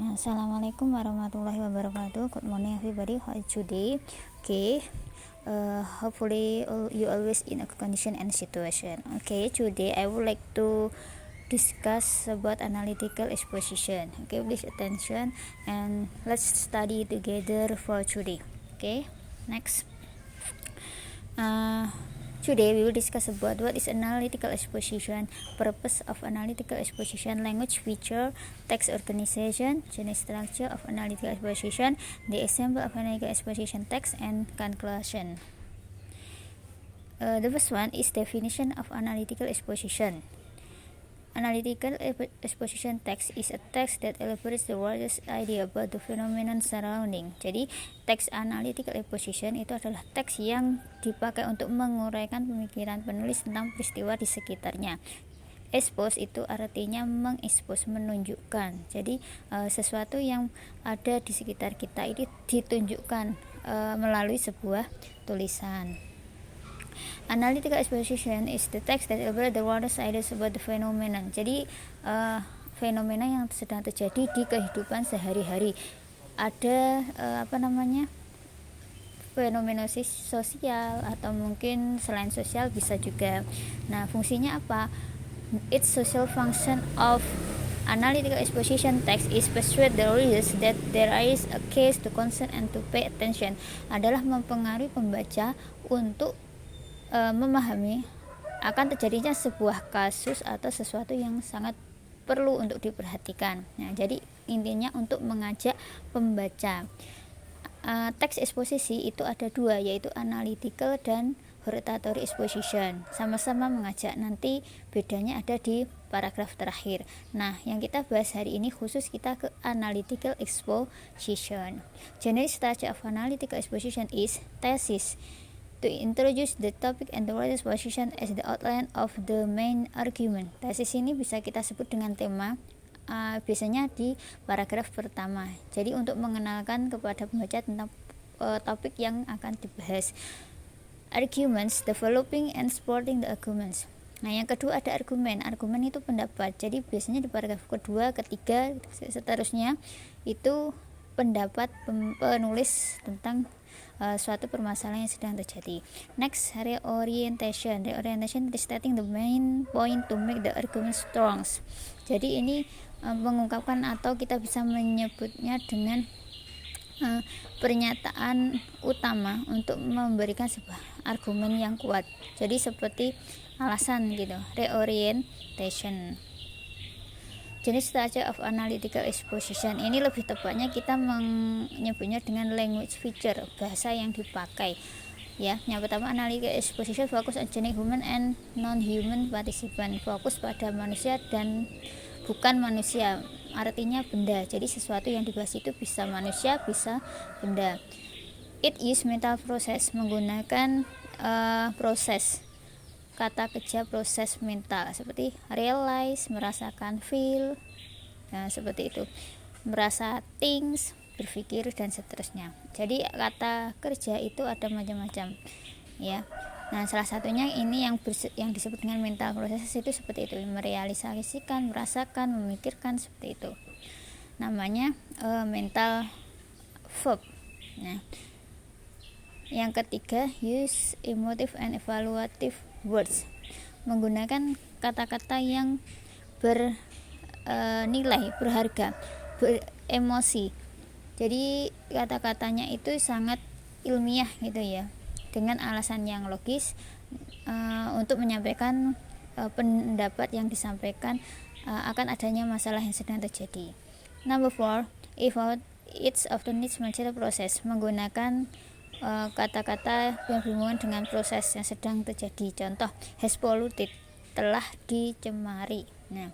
Assalamualaikum warahmatullahi wabarakatuh. Good morning everybody. How are you today? Okay. Hopefully you always in a condition and situation. Okay, today I would like to discuss about analytical exposition. Okay, please attention and let's study together for today. Okay, next. Today we will discuss about what is analytical exposition, purpose of analytical exposition, language feature, text organization, general structure of analytical exposition, the example of analytical exposition text, and conclusion. The first one is definition of analytical exposition. Analytical exposition text is a text that elaborates the widest idea about the phenomenon surrounding. Jadi, teks analytical exposition itu adalah teks yang dipakai untuk menguraikan pemikiran penulis tentang peristiwa di sekitarnya. Expose itu artinya mengekspos, menunjukkan. Jadi, sesuatu yang ada di sekitar kita ini ditunjukkan melalui sebuah tulisan. Analytical exposition is the text that elaborates the widest ideas about the phenomenon. Jadi fenomena yang sedang terjadi di kehidupan sehari-hari. Ada fenomena sosial atau mungkin selain sosial bisa juga. Nah, fungsinya apa? Its social function of analytical exposition text is persuade the readers that there is a case to concern and to pay attention. Adalah mempengaruhi pembaca untuk memahami akan terjadinya sebuah kasus atau sesuatu yang sangat perlu untuk diperhatikan. Nah, jadi intinya untuk mengajak pembaca. Teks eksposisi itu ada dua, yaitu analytical dan hortatory exposition. Sama-sama mengajak, nanti bedanya ada di paragraf terakhir. Nah, yang kita bahas hari ini khusus kita ke analytical exposition. General structure of analytical exposition is thesis. To introduce the topic and the writer's position as the outline of the main argument. Tesis ini bisa kita sebut dengan tema, biasanya di paragraf pertama. Jadi untuk mengenalkan kepada pembaca tentang topik yang akan dibahas. Arguments, developing and supporting the arguments. Nah, yang kedua ada argumen. Argumen itu pendapat. Jadi biasanya di paragraf kedua, ketiga, seterusnya itu pendapat penulis tentang suatu permasalahan yang sedang terjadi. Next, reorientation. Reorientation is stating the main point to make the argument strong. Jadi ini mengungkapkan atau kita bisa menyebutnya dengan pernyataan utama untuk memberikan sebuah argumen yang kuat. Jadi seperti alasan gitu. Reorientation. Jenis structure of analytical exposition ini lebih tepatnya kita menyebutnya dengan language feature, bahasa yang dipakai. Ya, yang pertama analytical exposition fokus on genetic human and non-human participant, fokus pada manusia dan bukan manusia, artinya benda. Jadi sesuatu yang dibahas itu bisa manusia, bisa benda. It is mental process, menggunakan proses. Kata kerja proses mental seperti realize, merasakan, feel, nah seperti itu, merasa, things, berpikir dan seterusnya. Jadi kata kerja itu ada macam-macam, ya. Nah, salah satunya ini yang disebut dengan mental proses itu seperti itu, merealisasikan, merasakan, memikirkan, seperti itu. Namanya mental verb. Nah, yang ketiga, use emotive and evaluative words, menggunakan kata-kata yang bernilai, berharga, beremosi. Jadi kata-katanya itu sangat ilmiah gitu ya, dengan alasan yang logis untuk menyampaikan pendapat yang disampaikan akan adanya masalah yang sedang terjadi. Number 4, it's often needs material process, menggunakan kata-kata yang berhubungan dengan proses yang sedang terjadi. Contoh, has polluted, telah dicemari. Nah,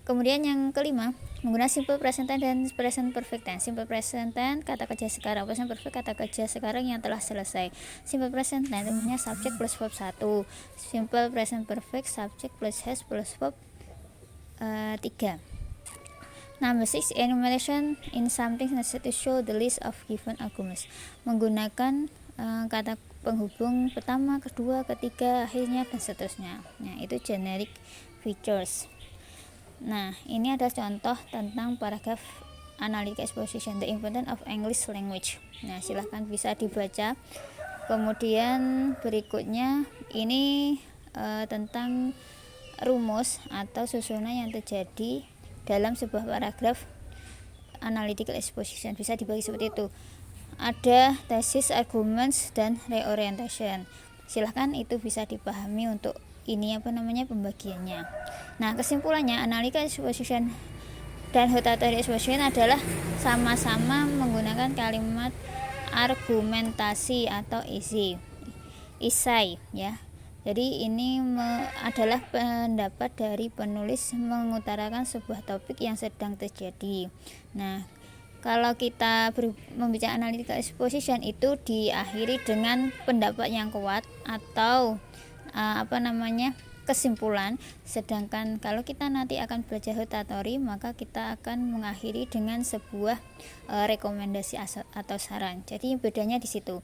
kemudian yang kelima, menggunakan simple present tense dan present perfect tense. Simple present tense kata kerja sekarang, present perfect kata kerja sekarang yang telah selesai. Simple present tense artinya subject plus verb 1. Simple present perfect subject plus has plus verb 3. Number 6, enumeration in something necessary to show the list of given arguments. Menggunakan kata penghubung pertama, kedua, ketiga, akhirnya dan seterusnya. Nah, itu generic features. Nah, ini ada contoh tentang paragraf analytic exposition, the importance of English language. Nah, silahkan bisa dibaca. Kemudian berikutnya ini tentang rumus atau susunan yang terjadi dalam sebuah paragraf analytical exposition. Bisa dibagi seperti itu. Ada thesis, arguments, dan reorientation. Silahkan itu bisa dipahami untuk ini pembagiannya. Nah, kesimpulannya analytical exposition dan hortatory exposition adalah sama-sama menggunakan kalimat argumentasi atau isai ya. Jadi ini adalah pendapat dari penulis mengutarakan sebuah topik yang sedang terjadi. Nah, kalau kita membaca analytical exposition itu diakhiri dengan pendapat yang kuat atau kesimpulan. Sedangkan kalau kita nanti akan belajar hortatory, maka kita akan mengakhiri dengan sebuah rekomendasi atau saran. Jadi bedanya di situ.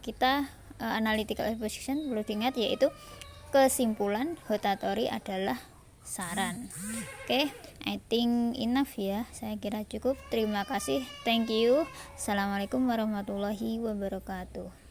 Kita analytical exposition perlu diingat yaitu kesimpulan, hortatory adalah saran. Oke, I think enough ya. Saya kira cukup. Terima kasih. Thank you. Assalamualaikum warahmatullahi wabarakatuh.